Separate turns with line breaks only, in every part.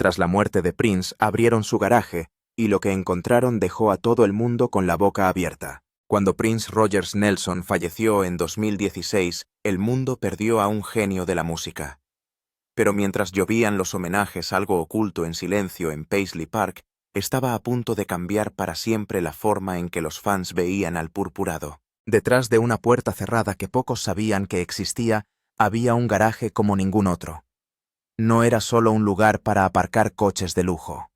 Tras la muerte de Prince, abrieron su garaje, y lo que encontraron dejó a todo el mundo con la boca abierta. Cuando Prince Rogers Nelson falleció en 2016, el mundo perdió a un genio de la música. Pero mientras llovían los homenajes a algo oculto en silencio en Paisley Park, estaba a punto de cambiar para siempre la forma en que los fans veían al purpurado. Detrás de una puerta cerrada que pocos sabían que existía, había un garaje como ningún otro. No era solo un lugar para aparcar coches de lujo.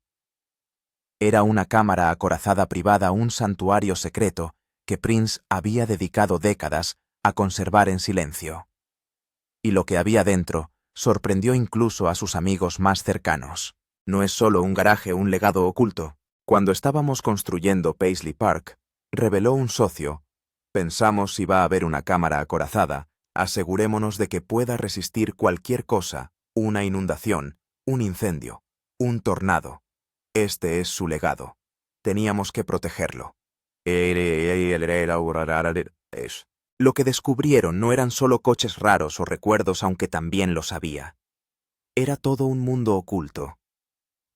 Era una cámara acorazada privada, un santuario secreto que Prince había dedicado décadas a conservar en silencio. Y lo que había dentro sorprendió incluso a sus amigos más cercanos. No es solo un garaje, un legado oculto. Cuando estábamos construyendo Paisley Park, reveló un socio: pensamos si va a haber una cámara acorazada, asegurémonos de que pueda resistir cualquier cosa, una inundación, un incendio, un tornado. Este es su legado. Teníamos que protegerlo. Lo que descubrieron no eran solo coches raros o recuerdos, aunque también los había. Era todo un mundo oculto.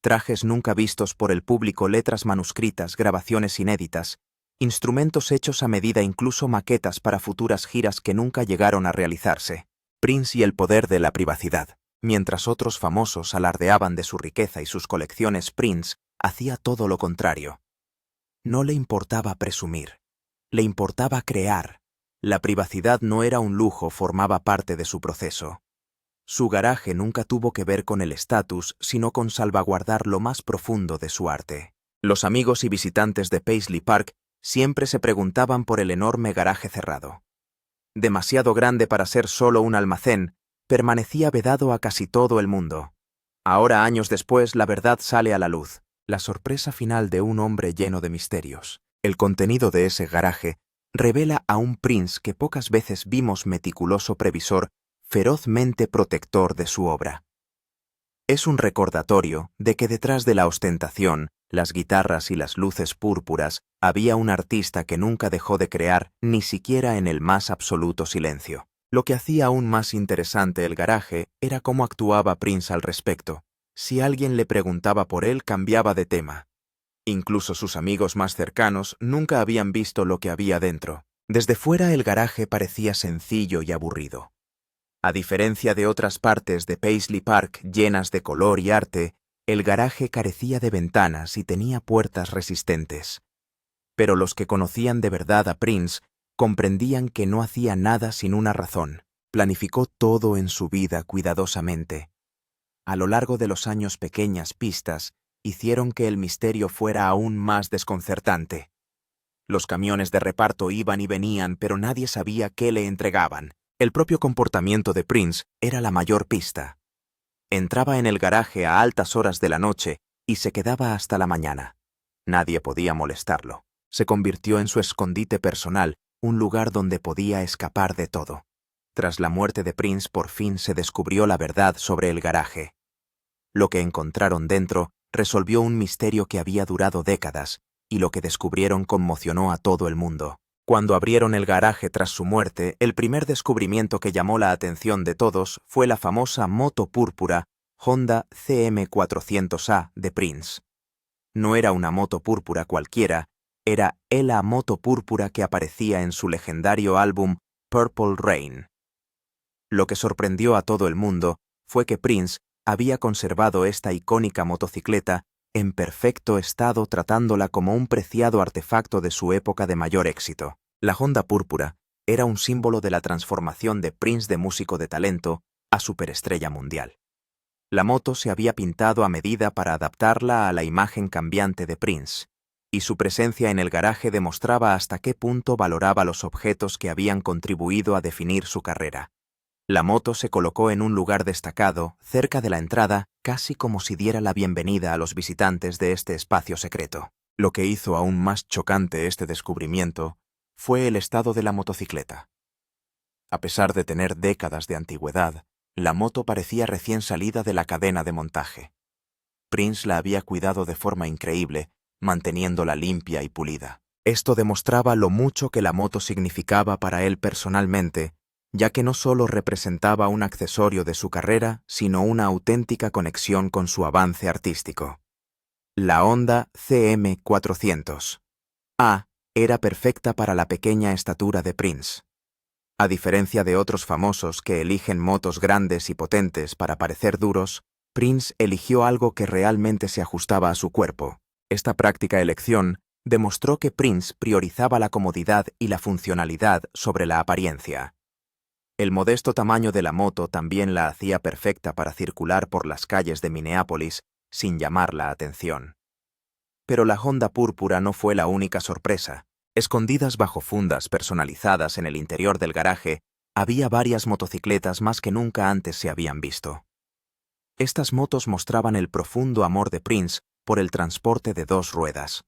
Trajes nunca vistos por el público, letras manuscritas, grabaciones inéditas, instrumentos hechos a medida, incluso maquetas para futuras giras que nunca llegaron a realizarse. Prince y el poder de la privacidad. Mientras otros famosos alardeaban de su riqueza y sus colecciones, Prince hacía todo lo contrario. No le importaba presumir, le importaba crear. La privacidad no era un lujo, formaba parte de su proceso. Su garaje nunca tuvo que ver con el estatus, sino con salvaguardar lo más profundo de su arte. Los amigos y visitantes de Paisley Park siempre se preguntaban por el enorme garaje cerrado. Demasiado grande para ser solo un almacén, permanecía vedado a casi todo el mundo. Ahora, años después, la verdad sale a la luz. La sorpresa final de un hombre lleno de misterios. El contenido de ese garaje revela a un Prince que pocas veces vimos, meticuloso, previsor, ferozmente protector de su obra. Es un recordatorio de que detrás de la ostentación, las guitarras y las luces púrpuras, había un artista que nunca dejó de crear, ni siquiera en el más absoluto silencio. Lo que hacía aún más interesante el garaje era cómo actuaba Prince al respecto. Si alguien le preguntaba por él, cambiaba de tema. Incluso sus amigos más cercanos nunca habían visto lo que había dentro. Desde fuera el garaje parecía sencillo y aburrido. A diferencia de otras partes de Paisley Park llenas de color y arte, el garaje carecía de ventanas y tenía puertas resistentes. Pero los que conocían de verdad a Prince comprendían que no hacía nada sin una razón. Planificó todo en su vida cuidadosamente. A lo largo de los años, pequeñas pistas hicieron que el misterio fuera aún más desconcertante. Los camiones de reparto iban y venían, pero nadie sabía qué le entregaban. El propio comportamiento de Prince era la mayor pista. Entraba en el garaje a altas horas de la noche y se quedaba hasta la mañana. Nadie podía molestarlo. Se convirtió en su escondite personal, un lugar donde podía escapar de todo. Tras la muerte de Prince, por fin se descubrió la verdad sobre el garaje. Lo que encontraron dentro resolvió un misterio que había durado décadas, y lo que descubrieron conmocionó a todo el mundo. Cuando abrieron el garaje tras su muerte, el primer descubrimiento que llamó la atención de todos fue la famosa moto púrpura Honda CM400A de Prince. No era una moto púrpura cualquiera, era la moto púrpura que aparecía en su legendario álbum Purple Rain. Lo que sorprendió a todo el mundo fue que Prince había conservado esta icónica motocicleta en perfecto estado, tratándola como un preciado artefacto de su época de mayor éxito. La Honda púrpura era un símbolo de la transformación de Prince de músico de talento a superestrella mundial. La moto se había pintado a medida para adaptarla a la imagen cambiante de Prince, y su presencia en el garaje demostraba hasta qué punto valoraba los objetos que habían contribuido a definir su carrera. La moto se colocó en un lugar destacado, cerca de la entrada, casi como si diera la bienvenida a los visitantes de este espacio secreto. Lo que hizo aún más chocante este descubrimiento fue el estado de la motocicleta. A pesar de tener décadas de antigüedad, la moto parecía recién salida de la cadena de montaje. Prince la había cuidado de forma increíble, manteniéndola limpia y pulida. Esto demostraba lo mucho que la moto significaba para él personalmente ya que no solo representaba un accesorio de su carrera, sino una auténtica conexión con su avance artístico. La Honda CM400A era perfecta para la pequeña estatura de Prince. A diferencia de otros famosos que eligen motos grandes y potentes para parecer duros, Prince eligió algo que realmente se ajustaba a su cuerpo. Esta práctica elección demostró que Prince priorizaba la comodidad y la funcionalidad sobre la apariencia. El modesto tamaño de la moto también la hacía perfecta para circular por las calles de Minneapolis sin llamar la atención. Pero la Honda púrpura no fue la única sorpresa. Escondidas bajo fundas personalizadas en el interior del garaje, había varias motocicletas más que nunca antes se habían visto. Estas motos mostraban el profundo amor de Prince por el transporte de dos ruedas.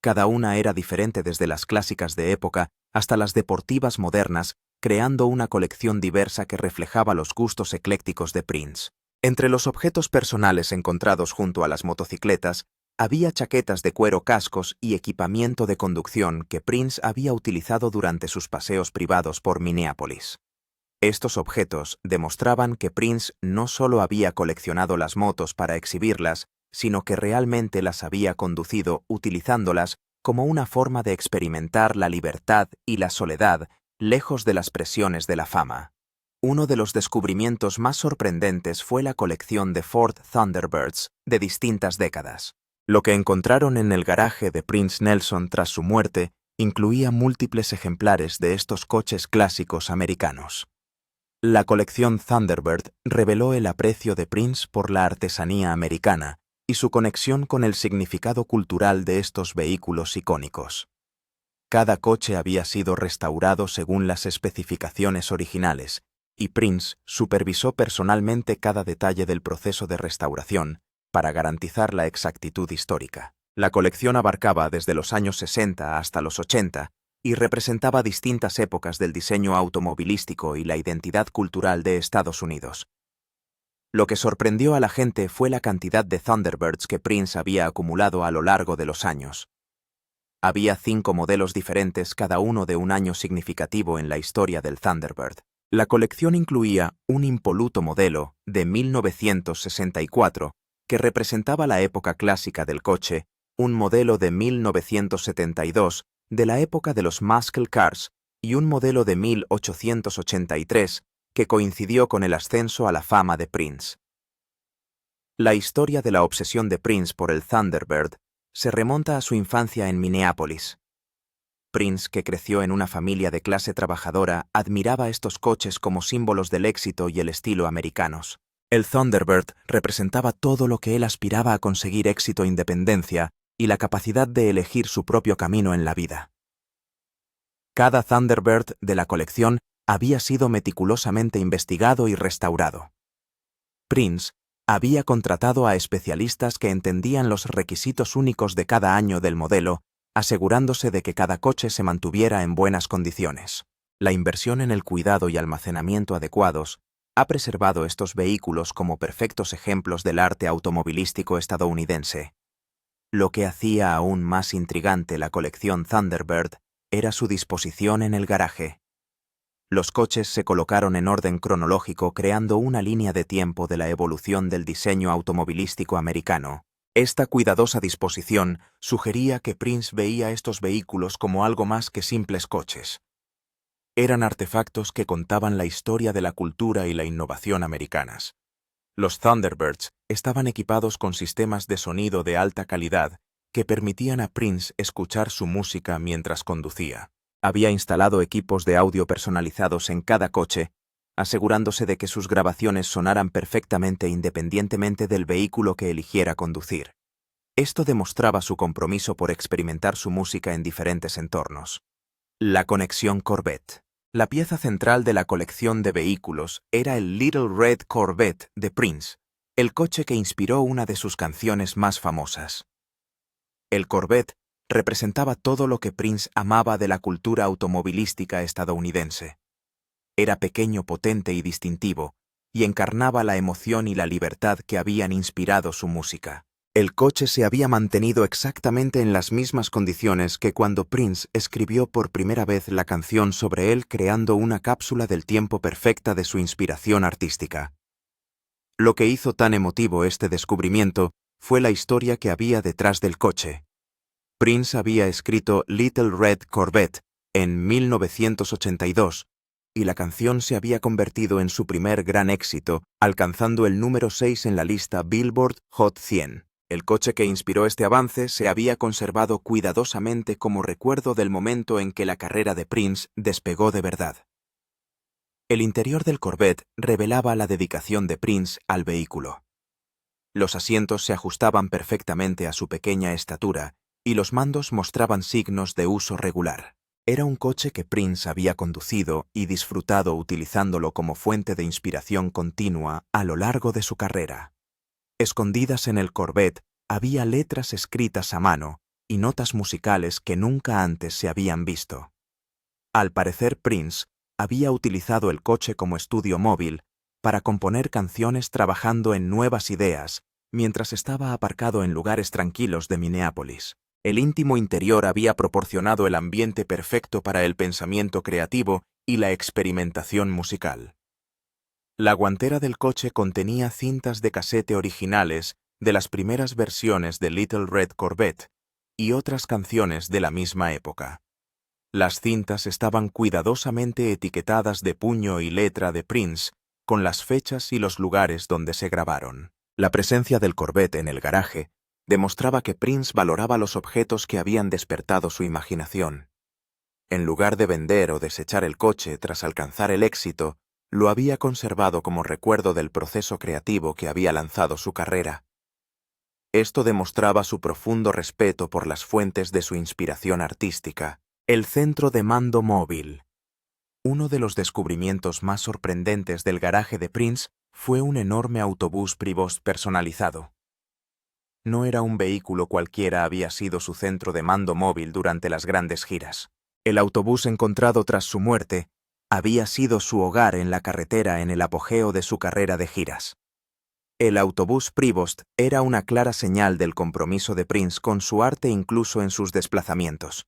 Cada una era diferente desde las clásicas de época hasta las deportivas modernas, creando una colección diversa que reflejaba los gustos eclécticos de Prince. Entre los objetos personales encontrados junto a las motocicletas, había chaquetas de cuero, cascos y equipamiento de conducción que Prince había utilizado durante sus paseos privados por Minneapolis. Estos objetos demostraban que Prince no solo había coleccionado las motos para exhibirlas, sino que realmente las había conducido utilizándolas como una forma de experimentar la libertad y la soledad lejos de las presiones de la fama. Uno de los descubrimientos más sorprendentes fue la colección de Ford Thunderbirds de distintas décadas. Lo que encontraron en el garaje de Prince Nelson tras su muerte incluía múltiples ejemplares de estos coches clásicos americanos. La colección Thunderbird reveló el aprecio de Prince por la artesanía americana y su conexión con el significado cultural de estos vehículos icónicos. Cada coche había sido restaurado según las especificaciones originales, y Prince supervisó personalmente cada detalle del proceso de restauración para garantizar la exactitud histórica. La colección abarcaba desde los años 60 hasta los 80 y representaba distintas épocas del diseño automovilístico y la identidad cultural de Estados Unidos. Lo que sorprendió a la gente fue la cantidad de Thunderbirds que Prince había acumulado a lo largo de los años. Había 5 modelos diferentes, cada uno de un año significativo en la historia del Thunderbird. La colección incluía un impoluto modelo de 1964 que representaba la época clásica del coche, un modelo de 1972 de la época de los muscle cars y un modelo de 1883 que coincidió con el ascenso a la fama de Prince. La historia de la obsesión de Prince por el Thunderbird se remonta a su infancia en Minneapolis. Prince, que creció en una familia de clase trabajadora, admiraba estos coches como símbolos del éxito y el estilo americanos. El Thunderbird representaba todo lo que él aspiraba a conseguir: éxito, independencia y la capacidad de elegir su propio camino en la vida. Cada Thunderbird de la colección había sido meticulosamente investigado y restaurado. Prince había contratado a especialistas que entendían los requisitos únicos de cada año del modelo, asegurándose de que cada coche se mantuviera en buenas condiciones. La inversión en el cuidado y almacenamiento adecuados ha preservado estos vehículos como perfectos ejemplos del arte automovilístico estadounidense. Lo que hacía aún más intrigante la colección Thunderbird era su disposición en el garaje. Los coches se colocaron en orden cronológico, creando una línea de tiempo de la evolución del diseño automovilístico americano. Esta cuidadosa disposición sugería que Prince veía estos vehículos como algo más que simples coches. Eran artefactos que contaban la historia de la cultura y la innovación americanas. Los Thunderbirds estaban equipados con sistemas de sonido de alta calidad que permitían a Prince escuchar su música mientras conducía. Había instalado equipos de audio personalizados en cada coche, asegurándose de que sus grabaciones sonaran perfectamente independientemente del vehículo que eligiera conducir. Esto demostraba su compromiso por experimentar su música en diferentes entornos. La conexión Corvette. La pieza central de la colección de vehículos era el Little Red Corvette de Prince, el coche que inspiró una de sus canciones más famosas. El Corvette representaba todo lo que Prince amaba de la cultura automovilística estadounidense. Era pequeño, potente y distintivo, y encarnaba la emoción y la libertad que habían inspirado su música. El coche se había mantenido exactamente en las mismas condiciones que cuando Prince escribió por primera vez la canción sobre él, creando una cápsula del tiempo perfecta de su inspiración artística. Lo que hizo tan emotivo este descubrimiento fue la historia que había detrás del coche. Prince había escrito Little Red Corvette en 1982, y la canción se había convertido en su primer gran éxito, alcanzando el número 6 en la lista Billboard Hot 100. El coche que inspiró este avance se había conservado cuidadosamente como recuerdo del momento en que la carrera de Prince despegó de verdad. El interior del Corvette revelaba la dedicación de Prince al vehículo. Los asientos se ajustaban perfectamente a su pequeña estatura y los mandos mostraban signos de uso regular. Era un coche que Prince había conducido y disfrutado utilizándolo como fuente de inspiración continua a lo largo de su carrera. Escondidas en el Corvette había letras escritas a mano y notas musicales que nunca antes se habían visto. Al parecer, Prince había utilizado el coche como estudio móvil para componer canciones trabajando en nuevas ideas mientras estaba aparcado en lugares tranquilos de Minneapolis. El íntimo interior había proporcionado el ambiente perfecto para el pensamiento creativo y la experimentación musical. La guantera del coche contenía cintas de casete originales de las primeras versiones de Little Red Corvette y otras canciones de la misma época. Las cintas estaban cuidadosamente etiquetadas de puño y letra de Prince, con las fechas y los lugares donde se grabaron. La presencia del Corvette en el garaje demostraba que Prince valoraba los objetos que habían despertado su imaginación. En lugar de vender o desechar el coche tras alcanzar el éxito, lo había conservado como recuerdo del proceso creativo que había lanzado su carrera. Esto demostraba su profundo respeto por las fuentes de su inspiración artística. El centro de mando móvil. Uno de los descubrimientos más sorprendentes del garaje de Prince fue un enorme autobús Prevost personalizado. No era un vehículo cualquiera, había sido su centro de mando móvil durante las grandes giras. El autobús encontrado tras su muerte había sido su hogar en la carretera en el apogeo de su carrera de giras. El autobús Prevost era una clara señal del compromiso de Prince con su arte incluso en sus desplazamientos.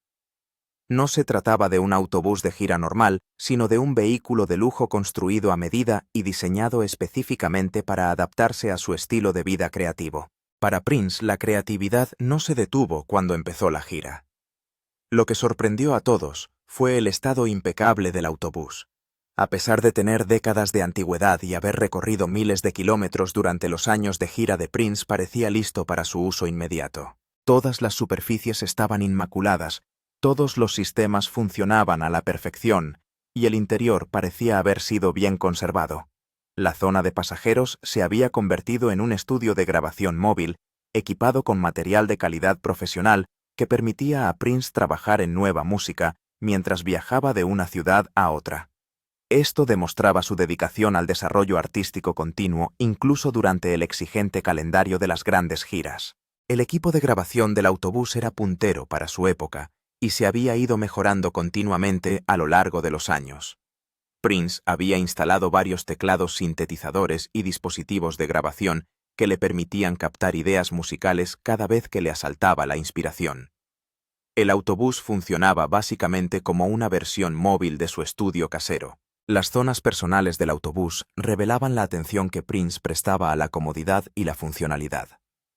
No se trataba de un autobús de gira normal, sino de un vehículo de lujo construido a medida y diseñado específicamente para adaptarse a su estilo de vida creativo. Para Prince, la creatividad no se detuvo cuando empezó la gira. Lo que sorprendió a todos fue el estado impecable del autobús. A pesar de tener décadas de antigüedad y haber recorrido miles de kilómetros durante los años de gira de Prince, parecía listo para su uso inmediato. Todas las superficies estaban inmaculadas, todos los sistemas funcionaban a la perfección, y el interior parecía haber sido bien conservado. La zona de pasajeros se había convertido en un estudio de grabación móvil, equipado con material de calidad profesional que permitía a Prince trabajar en nueva música mientras viajaba de una ciudad a otra. Esto demostraba su dedicación al desarrollo artístico continuo, incluso durante el exigente calendario de las grandes giras. El equipo de grabación del autobús era puntero para su época y se había ido mejorando continuamente a lo largo de los años. Prince había instalado varios teclados sintetizadores y dispositivos de grabación que le permitían captar ideas musicales cada vez que le asaltaba la inspiración. El autobús funcionaba básicamente como una versión móvil de su estudio casero. Las zonas personales del autobús revelaban la atención que Prince prestaba a la comodidad y la funcionalidad.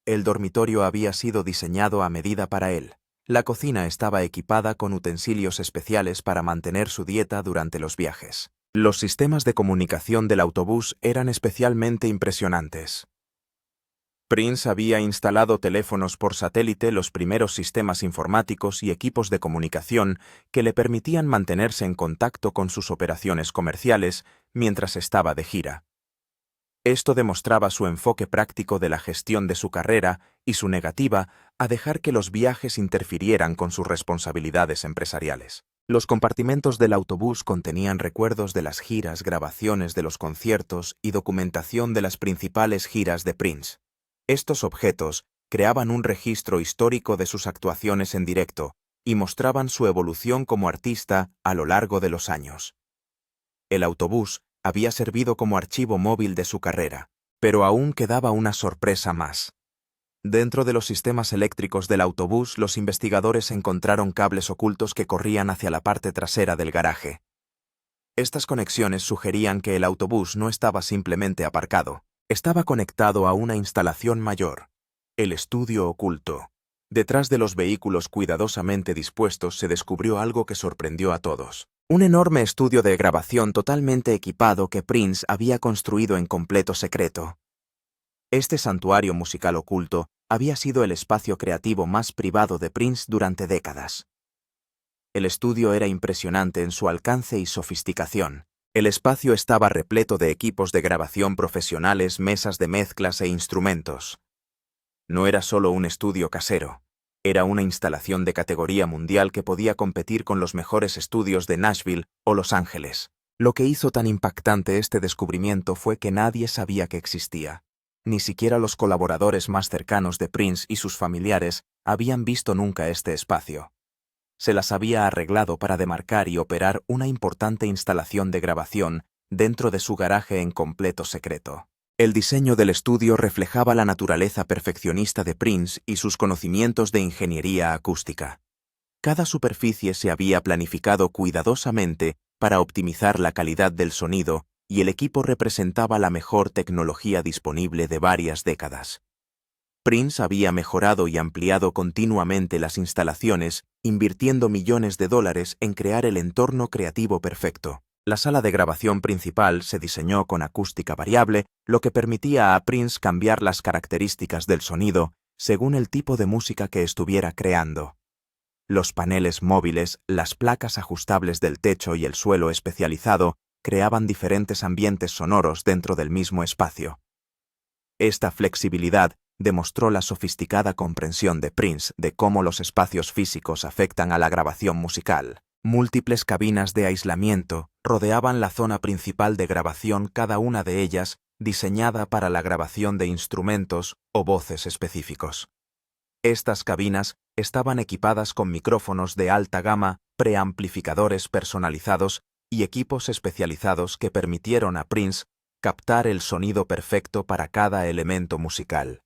El dormitorio había sido diseñado a medida para él. La cocina estaba equipada con utensilios especiales para mantener su dieta durante los viajes. Los sistemas de comunicación del autobús eran especialmente impresionantes. Prince había instalado teléfonos por satélite, los primeros sistemas informáticos y equipos de comunicación que le permitían mantenerse en contacto con sus operaciones comerciales mientras estaba de gira. Esto demostraba su enfoque práctico de la gestión de su carrera y su negativa a dejar que los viajes interfirieran con sus responsabilidades empresariales. Los compartimentos del autobús contenían recuerdos de las giras, grabaciones de los conciertos y documentación de las principales giras de Prince. Estos objetos creaban un registro histórico de sus actuaciones en directo y mostraban su evolución como artista a lo largo de los años. El autobús había servido como archivo móvil de su carrera, pero aún quedaba una sorpresa más. Dentro de los sistemas eléctricos del autobús, los investigadores encontraron cables ocultos que corrían hacia la parte trasera del garaje. Estas conexiones sugerían que el autobús no estaba simplemente aparcado, estaba conectado a una instalación mayor, el estudio oculto. Detrás de los vehículos cuidadosamente dispuestos se descubrió algo que sorprendió a todos. Un enorme estudio de grabación totalmente equipado que Prince había construido en completo secreto. Este santuario musical oculto había sido el espacio creativo más privado de Prince durante décadas. El estudio era impresionante en su alcance y sofisticación. El espacio estaba repleto de equipos de grabación profesionales, mesas de mezclas e instrumentos. No era solo un estudio casero, era una instalación de categoría mundial que podía competir con los mejores estudios de Nashville o Los Ángeles. Lo que hizo tan impactante este descubrimiento fue que nadie sabía que existía. Ni siquiera los colaboradores más cercanos de Prince y sus familiares habían visto nunca este espacio. Se las había arreglado para demarcar y operar una importante instalación de grabación dentro de su garaje en completo secreto. El diseño del estudio reflejaba la naturaleza perfeccionista de Prince y sus conocimientos de ingeniería acústica. Cada superficie se había planificado cuidadosamente para optimizar la calidad del sonido y el equipo representaba la mejor tecnología disponible de varias décadas. Prince había mejorado y ampliado continuamente las instalaciones, invirtiendo millones de dólares en crear el entorno creativo perfecto. La sala de grabación principal se diseñó con acústica variable, lo que permitía a Prince cambiar las características del sonido según el tipo de música que estuviera creando. Los paneles móviles, las placas ajustables del techo y el suelo especializado creaban diferentes ambientes sonoros dentro del mismo espacio. Esta flexibilidad demostró la sofisticada comprensión de Prince de cómo los espacios físicos afectan a la grabación musical. Múltiples cabinas de aislamiento rodeaban la zona principal de grabación, cada una de ellas diseñada para la grabación de instrumentos o voces específicos. Estas cabinas estaban equipadas con micrófonos de alta gama, preamplificadores personalizados y equipos especializados que permitieron a Prince captar el sonido perfecto para cada elemento musical.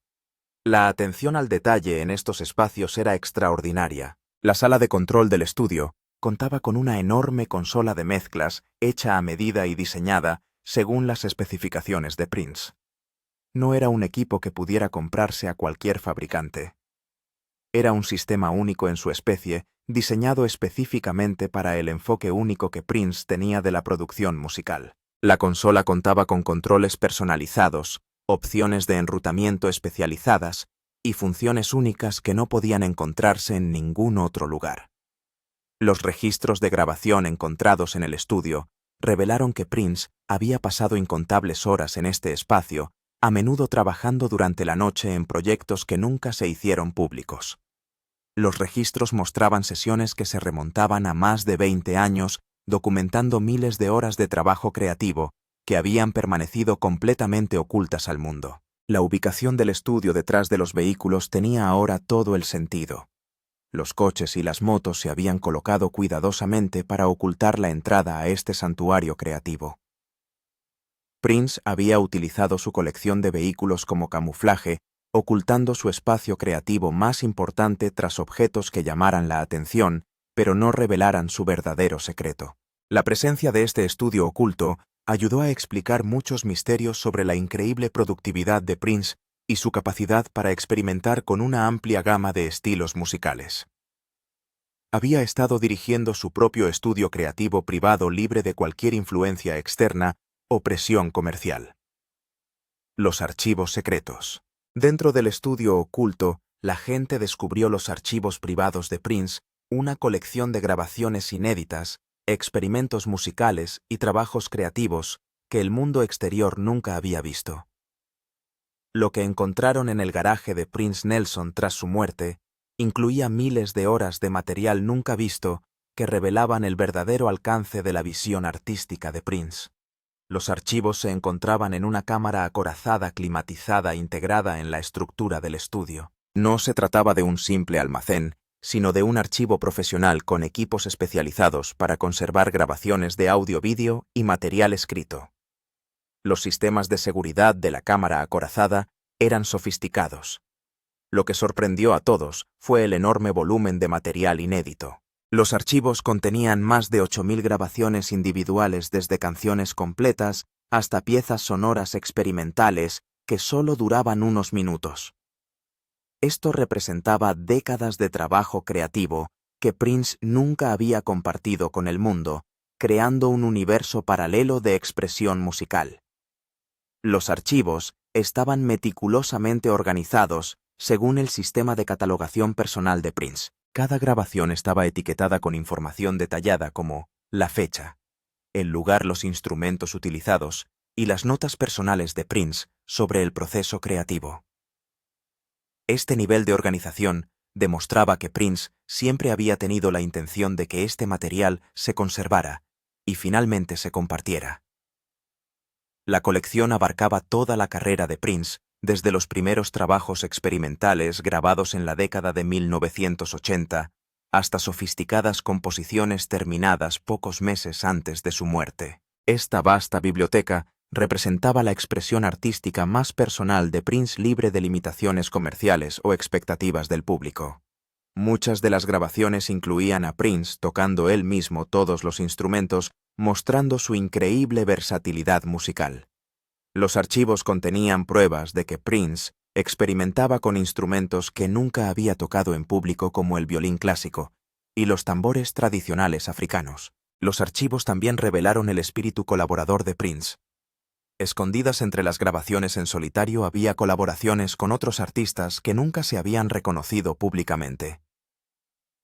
La atención al detalle en estos espacios era extraordinaria. La sala de control del estudio contaba con una enorme consola de mezclas hecha a medida y diseñada según las especificaciones de Prince. No era un equipo que pudiera comprarse a cualquier fabricante. Era un sistema único en su especie, diseñado específicamente para el enfoque único que Prince tenía de la producción musical. La consola contaba con controles personalizados, opciones de enrutamiento especializadas y funciones únicas que no podían encontrarse en ningún otro lugar. Los registros de grabación encontrados en el estudio revelaron que Prince había pasado incontables horas en este espacio, a menudo trabajando durante la noche en proyectos que nunca se hicieron públicos. Los registros mostraban sesiones que se remontaban a más de 20 años, documentando miles de horas de trabajo creativo que habían permanecido completamente ocultas al mundo. La ubicación del estudio detrás de los vehículos tenía ahora todo el sentido. Los coches y las motos se habían colocado cuidadosamente para ocultar la entrada a este santuario creativo. Prince había utilizado su colección de vehículos como camuflaje, ocultando su espacio creativo más importante tras objetos que llamaran la atención, pero no revelaran su verdadero secreto. La presencia de este estudio oculto ayudó a explicar muchos misterios sobre la increíble productividad de Prince y su capacidad para experimentar con una amplia gama de estilos musicales. Había estado dirigiendo su propio estudio creativo privado libre de cualquier influencia externa o presión comercial. Los archivos secretos. Dentro del estudio oculto, la gente descubrió los archivos privados de Prince, una colección de grabaciones inéditas, experimentos musicales y trabajos creativos que el mundo exterior nunca había visto. Lo que encontraron en el garaje de Prince Nelson tras su muerte incluía miles de horas de material nunca visto que revelaban el verdadero alcance de la visión artística de Prince. Los archivos se encontraban en una cámara acorazada climatizada integrada en la estructura del estudio. No se trataba de un simple almacén, sino de un archivo profesional con equipos especializados para conservar grabaciones de audio-vídeo y material escrito. Los sistemas de seguridad de la cámara acorazada eran sofisticados. Lo que sorprendió a todos fue el enorme volumen de material inédito. Los archivos contenían más de 8.000 grabaciones individuales, desde canciones completas hasta piezas sonoras experimentales que solo duraban unos minutos. Esto representaba décadas de trabajo creativo que Prince nunca había compartido con el mundo, creando un universo paralelo de expresión musical. Los archivos estaban meticulosamente organizados según el sistema de catalogación personal de Prince. Cada grabación estaba etiquetada con información detallada como la fecha, el lugar, los instrumentos utilizados y las notas personales de Prince sobre el proceso creativo. Este nivel de organización demostraba que Prince siempre había tenido la intención de que este material se conservara y finalmente se compartiera. La colección abarcaba toda la carrera de Prince, desde los primeros trabajos experimentales grabados en la década de 1980 hasta sofisticadas composiciones terminadas pocos meses antes de su muerte. Esta vasta biblioteca representaba la expresión artística más personal de Prince, libre de limitaciones comerciales o expectativas del público. Muchas de las grabaciones incluían a Prince tocando él mismo todos los instrumentos, mostrando su increíble versatilidad musical. Los archivos contenían pruebas de que Prince experimentaba con instrumentos que nunca había tocado en público, como el violín clásico y los tambores tradicionales africanos. Los archivos también revelaron el espíritu colaborador de Prince. Escondidas entre las grabaciones en solitario había colaboraciones con otros artistas que nunca se habían reconocido públicamente.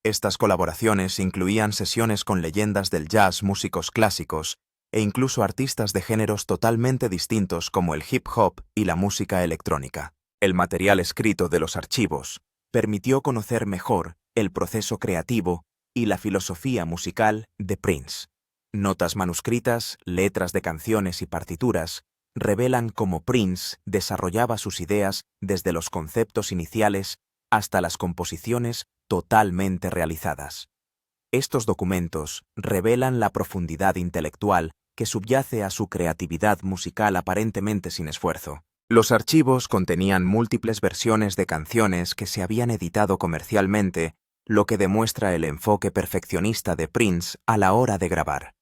Estas colaboraciones incluían sesiones con leyendas del jazz, músicos clásicos e incluso artistas de géneros totalmente distintos como el hip hop y la música electrónica. El material escrito de los archivos permitió conocer mejor el proceso creativo y la filosofía musical de Prince. Notas manuscritas, letras de canciones y partituras revelan cómo Prince desarrollaba sus ideas desde los conceptos iniciales hasta las composiciones totalmente realizadas. Estos documentos revelan la profundidad intelectual que subyace a su creatividad musical aparentemente sin esfuerzo. Los archivos contenían múltiples versiones de canciones que se habían editado comercialmente, lo que demuestra el enfoque perfeccionista de Prince a la hora de grabar.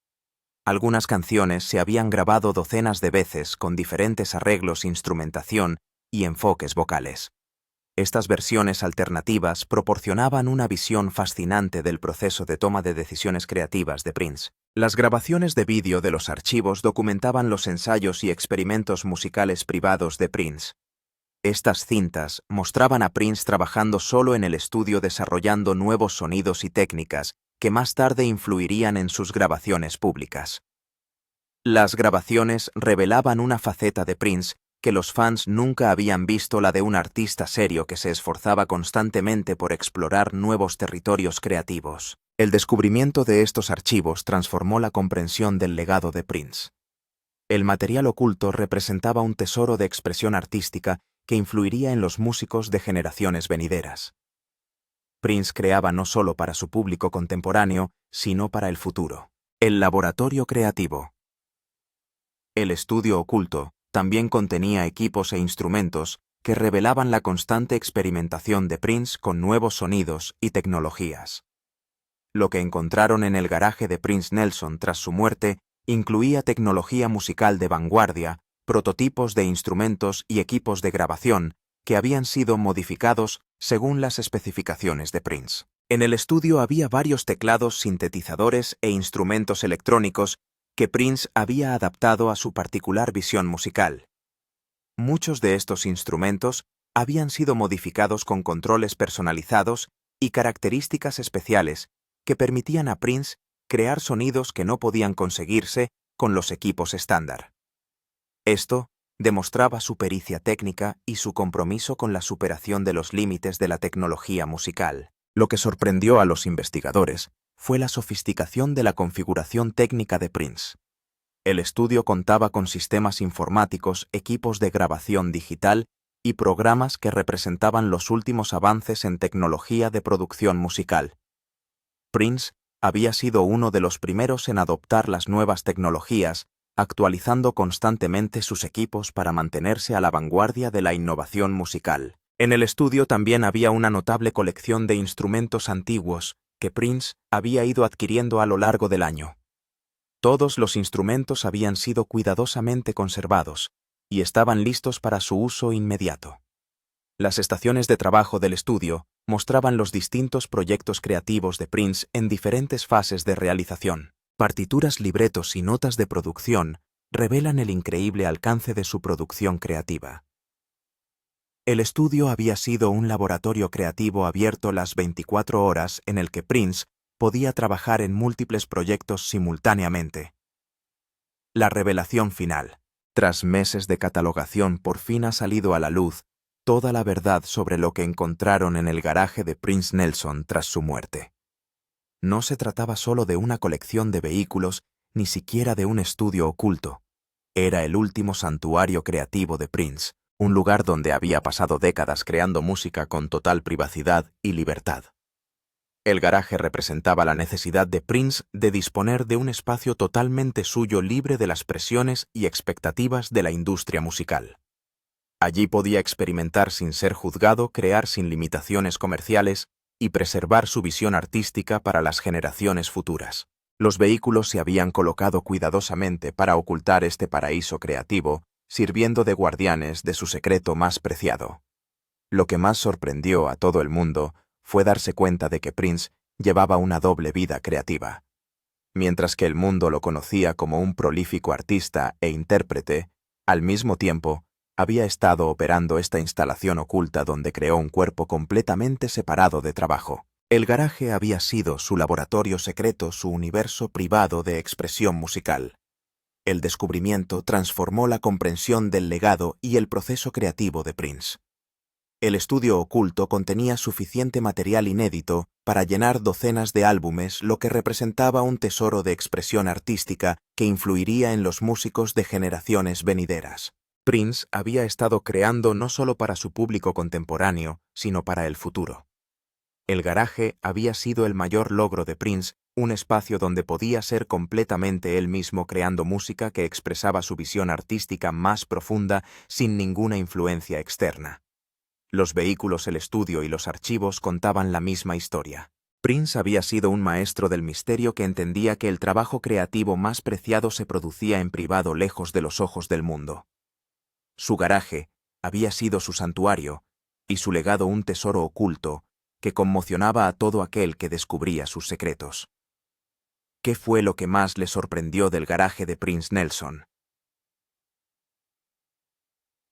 Algunas canciones se habían grabado docenas de veces con diferentes arreglos, instrumentación y enfoques vocales. Estas versiones alternativas proporcionaban una visión fascinante del proceso de toma de decisiones creativas de Prince. Las grabaciones de vídeo de los archivos documentaban los ensayos y experimentos musicales privados de Prince. Estas cintas mostraban a Prince trabajando solo en el estudio, desarrollando nuevos sonidos y técnicas que más tarde influirían en sus grabaciones públicas. Las grabaciones revelaban una faceta de Prince que los fans nunca habían visto, la de un artista serio que se esforzaba constantemente por explorar nuevos territorios creativos. El descubrimiento de estos archivos transformó la comprensión del legado de Prince. El material oculto representaba un tesoro de expresión artística que influiría en los músicos de generaciones venideras. Prince creaba no solo para su público contemporáneo, sino para el futuro. El laboratorio creativo. El estudio oculto también contenía equipos e instrumentos que revelaban la constante experimentación de Prince con nuevos sonidos y tecnologías. Lo que encontraron en el garaje de Prince Nelson tras su muerte incluía tecnología musical de vanguardia, prototipos de instrumentos y equipos de grabación que habían sido modificados según las especificaciones de Prince. En el estudio había varios teclados, sintetizadores e instrumentos electrónicos que Prince había adaptado a su particular visión musical. Muchos de estos instrumentos habían sido modificados con controles personalizados y características especiales que permitían a Prince crear sonidos que no podían conseguirse con los equipos estándar. Esto demostraba su pericia técnica y su compromiso con la superación de los límites de la tecnología musical. Lo que sorprendió a los investigadores fue la sofisticación de la configuración técnica de Prince. El estudio contaba con sistemas informáticos, equipos de grabación digital y programas que representaban los últimos avances en tecnología de producción musical. Prince había sido uno de los primeros en adoptar las nuevas tecnologías, actualizando constantemente sus equipos para mantenerse a la vanguardia de la innovación musical. En el estudio también había una notable colección de instrumentos antiguos que Prince había ido adquiriendo a lo largo del año. Todos los instrumentos habían sido cuidadosamente conservados y estaban listos para su uso inmediato. Las estaciones de trabajo del estudio mostraban los distintos proyectos creativos de Prince en diferentes fases de realización. Partituras, libretos y notas de producción revelan el increíble alcance de su producción creativa. El estudio había sido un laboratorio creativo abierto las 24 horas en el que Prince podía trabajar en múltiples proyectos simultáneamente. La revelación final. Tras meses de catalogación, por fin ha salido a la luz toda la verdad sobre lo que encontraron en el garaje de Prince Nelson tras su muerte. No se trataba solo de una colección de vehículos, ni siquiera de un estudio oculto. Era el último santuario creativo de Prince, un lugar donde había pasado décadas creando música con total privacidad y libertad. El garaje representaba la necesidad de Prince de disponer de un espacio totalmente suyo, libre de las presiones y expectativas de la industria musical. Allí podía experimentar sin ser juzgado, crear sin limitaciones comerciales y preservar su visión artística para las generaciones futuras. Los vehículos se habían colocado cuidadosamente para ocultar este paraíso creativo, sirviendo de guardianes de su secreto más preciado. Lo que más sorprendió a todo el mundo fue darse cuenta de que Prince llevaba una doble vida creativa. Mientras que el mundo lo conocía como un prolífico artista e intérprete, al mismo tiempo, había estado operando esta instalación oculta donde creó un cuerpo completamente separado de trabajo. El garaje había sido su laboratorio secreto, su universo privado de expresión musical. El descubrimiento transformó la comprensión del legado y el proceso creativo de Prince. El estudio oculto contenía suficiente material inédito para llenar docenas de álbumes, lo que representaba un tesoro de expresión artística que influiría en los músicos de generaciones venideras. Prince había estado creando no solo para su público contemporáneo, sino para el futuro. El garaje había sido el mayor logro de Prince, un espacio donde podía ser completamente él mismo creando música que expresaba su visión artística más profunda sin ninguna influencia externa. Los vehículos, el estudio y los archivos contaban la misma historia. Prince había sido un maestro del misterio que entendía que el trabajo creativo más preciado se producía en privado, lejos de los ojos del mundo. Su garaje había sido su santuario y su legado un tesoro oculto que conmocionaba a todo aquel que descubría sus secretos. ¿Qué fue lo que más le sorprendió del garaje de Prince Nelson?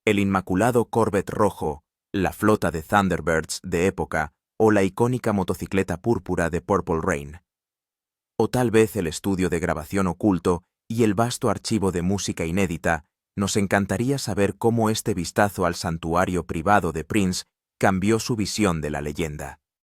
El inmaculado Corvette rojo, la flota de Thunderbirds de época o la icónica motocicleta púrpura de Purple Rain. O tal vez el estudio de grabación oculto y el vasto archivo de música inédita. Nos encantaría saber cómo este vistazo al santuario privado de Prince cambió su visión de la leyenda.